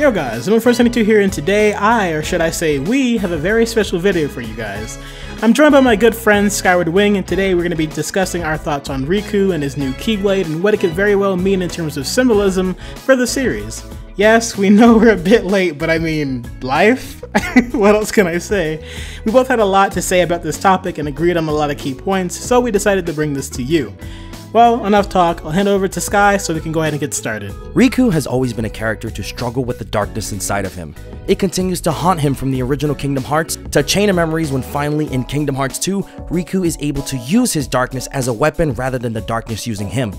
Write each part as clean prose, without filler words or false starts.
Yo guys, I'm First72 here, and today or should I say we, have a very special video for you guys. I'm joined by my good friend SkywardWing, and today we're going to be discussing our thoughts on Riku and his new Keyblade and what it could very well mean in terms of symbolism for the series. Yes, we know we're a bit late, but I mean, life? What else can I say? We both had a lot to say about this topic and agreed on a lot of key points, so we decided to bring this to you. Well, enough talk, I'll hand over to Sky so we can go ahead and get started. Riku has always been a character to struggle with the darkness inside of him. It continues to haunt him from the original Kingdom Hearts to a chain of memories when finally in Kingdom Hearts 2, Riku is able to use his darkness as a weapon rather than the darkness using him.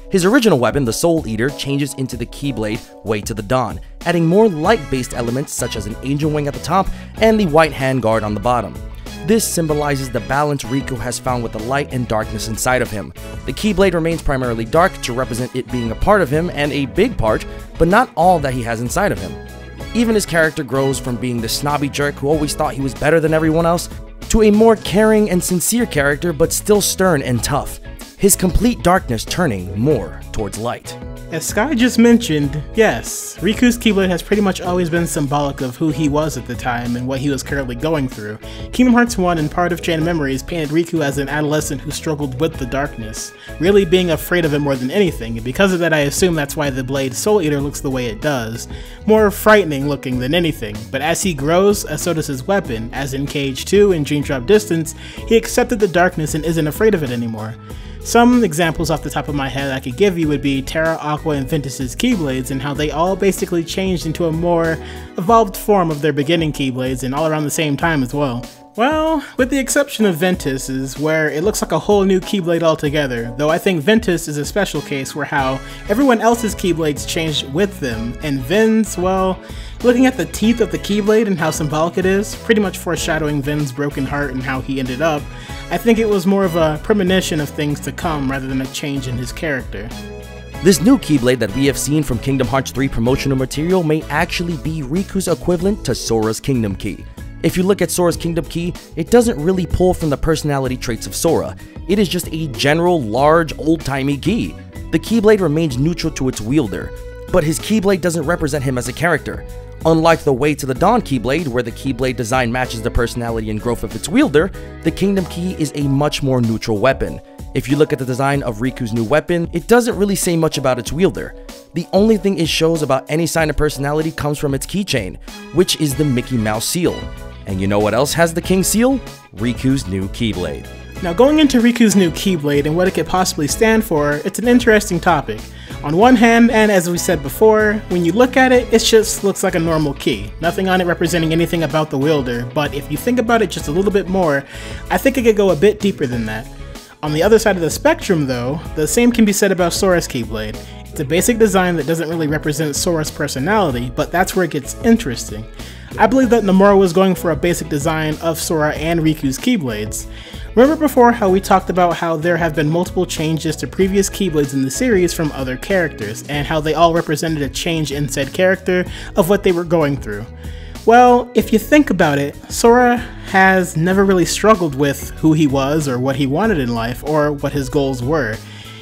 His original weapon, the Soul Eater, changes into the Keyblade Way to the Dawn, adding more light-based elements such as an angel wing at the top and the white handguard on the bottom. This symbolizes the balance Riku has found with the light and darkness inside of him. The Keyblade remains primarily dark to represent it being a part of him and a big part, but not all that he has inside of him. Even his character grows from being the snobby jerk who always thought he was better than everyone else, to a more caring and sincere character but still stern and tough. His complete darkness turning more towards light. As Sky just mentioned, yes, Riku's Keyblade has pretty much always been symbolic of who he was at the time and what he was currently going through. Kingdom Hearts 1 and part of Chain of Memories painted Riku as an adolescent who struggled with the darkness, really being afraid of it more than anything, and because of that I assume that's why the blade Soul Eater looks the way it does. More frightening looking than anything, but as he grows, so does his weapon, as in Cage 2 and Dream Drop Distance, he accepted the darkness and isn't afraid of it anymore. Some examples off the top of my head I could give you would be Terra, Aqua, and Ventus's Keyblades and how they all basically changed into a more evolved form of their beginning Keyblades and all around the same time as well. Well, with the exception of Ventus's, where it looks like a whole new Keyblade altogether, though I think Ventus is a special case where how everyone else's Keyblades changed with them, and Ven's, well, looking at the teeth of the Keyblade and how symbolic it is, pretty much foreshadowing Ven's broken heart and how he ended up, I think it was more of a premonition of things to come rather than a change in his character. This new Keyblade that we have seen from Kingdom Hearts 3 promotional material may actually be Riku's equivalent to Sora's Kingdom Key. If you look at Sora's Kingdom Key, it doesn't really pull from the personality traits of Sora. It is just a general, large, old-timey key. The Keyblade remains neutral to its wielder, but his Keyblade doesn't represent him as a character. Unlike the Way to the Dawn Keyblade, where the Keyblade design matches the personality and growth of its wielder, the Kingdom Key is a much more neutral weapon. If you look at the design of Riku's new weapon, it doesn't really say much about its wielder. The only thing it shows about any sign of personality comes from its keychain, which is the Mickey Mouse seal. And you know what else has the King seal? Riku's new Keyblade. Now going into Riku's new Keyblade and what it could possibly stand for, it's an interesting topic. On one hand, and as we said before, when you look at it, it just looks like a normal key. Nothing on it representing anything about the wielder, but if you think about it just a little bit more, I think it could go a bit deeper than that. On the other side of the spectrum though, the same can be said about Sora's Keyblade. It's a basic design that doesn't really represent Sora's personality, but that's where it gets interesting. I believe that Nomura was going for a basic design of Sora and Riku's Keyblades. Remember before how we talked about how there have been multiple changes to previous Keyblades in the series from other characters, and how they all represented a change in said character of what they were going through. Well, if you think about it, Sora has never really struggled with who he was or what he wanted in life or what his goals were.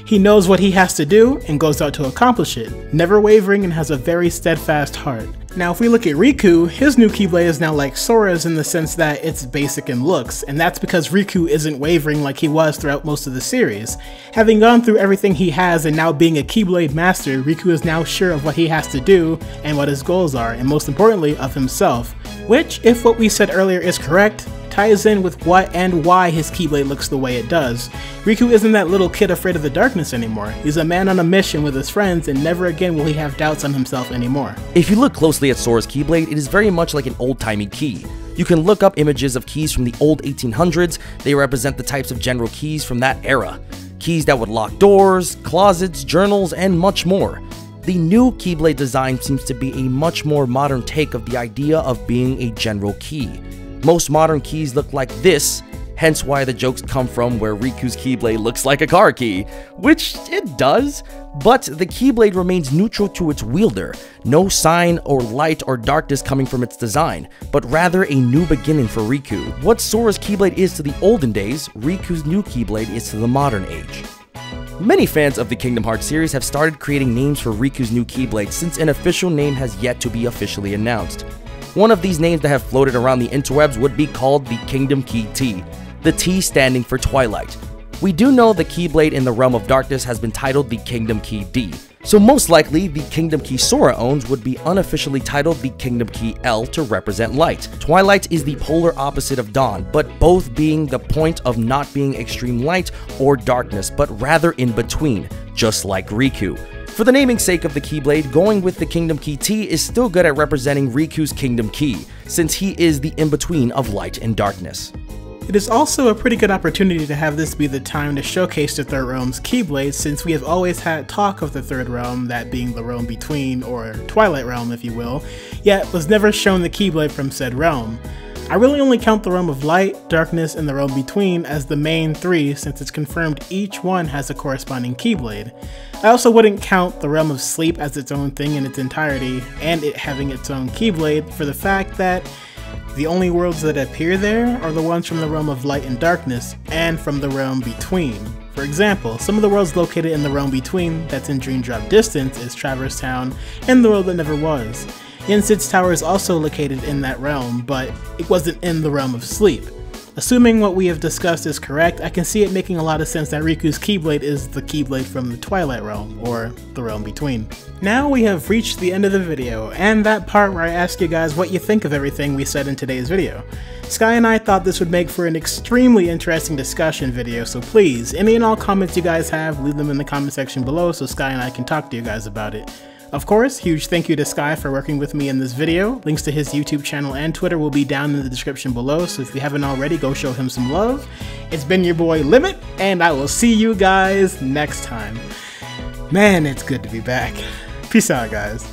He knows what he has to do and goes out to accomplish it, never wavering and has a very steadfast heart. Now if we look at Riku, his new Keyblade is now like Sora's in the sense that it's basic in looks, and that's because Riku isn't wavering like he was throughout most of the series. Having gone through everything he has and now being a Keyblade master, Riku is now sure of what he has to do and what his goals are, and most importantly of himself. Which, if what we said earlier is correct, ties in with what and why his Keyblade looks the way it does. Riku isn't that little kid afraid of the darkness anymore. He's a man on a mission with his friends, and never again will he have doubts on himself anymore. If you look closely at Sora's Keyblade, it is very much like an old-timey key. You can look up images of keys from the old 1800s, they represent the types of general keys from that era. Keys that would lock doors, closets, journals, and much more. The new Keyblade design seems to be a much more modern take of the idea of being a general key. Most modern keys look like this, hence why the jokes come from where Riku's Keyblade looks like a car key, which it does, but the Keyblade remains neutral to its wielder, no sign or light or darkness coming from its design, but rather a new beginning for Riku. What Sora's Keyblade is to the olden days, Riku's new Keyblade is to the modern age. Many fans of the Kingdom Hearts series have started creating names for Riku's new Keyblade since an official name has yet to be officially announced. One of these names that have floated around the interwebs would be called the Kingdom Key T, the T standing for Twilight. We do know the Keyblade in the Realm of Darkness has been titled the Kingdom Key D, so most likely the Kingdom Key Sora owns would be unofficially titled the Kingdom Key L to represent light. Twilight is the polar opposite of dawn, but both being the point of not being extreme light or darkness, but rather in between, just like Riku. For the naming sake of the Keyblade, going with the Kingdom Key T is still good at representing Riku's Kingdom Key, since he is the in-between of light and darkness. It is also a pretty good opportunity to have this be the time to showcase the Third Realm's Keyblade, since we have always had talk of the Third Realm, that being the realm between, or Twilight Realm if you will, yet was never shown the Keyblade from said realm. I really only count the Realm of Light, Darkness, and the Realm Between as the main three, since it's confirmed each one has a corresponding Keyblade. I also wouldn't count the Realm of Sleep as its own thing in its entirety, and it having its own Keyblade, for the fact that the only worlds that appear there are the ones from the Realm of Light and Darkness, and from the Realm Between. For example, some of the worlds located in the Realm Between that's in Dream Drop distance is Traverse Town and the World That Never Was. Yen Sid's Tower is also located in that realm, but it wasn't in the Realm of Sleep. Assuming what we have discussed is correct, I can see it making a lot of sense that Riku's Keyblade is the Keyblade from the Twilight Realm, or the Realm Between. Now we have reached the end of the video, and that part where I ask you guys what you think of everything we said in today's video. Sky and I thought this would make for an extremely interesting discussion video, so please, any and all comments you guys have, leave them in the comment section below so Sky and I can talk to you guys about it. Of course, huge thank you to Sky for working with me in this video. Links to his YouTube channel and Twitter will be down in the description below, so if you haven't already, go show him some love. It's been your boy Limit, and I will see you guys next time. Man, it's good to be back. Peace out, guys.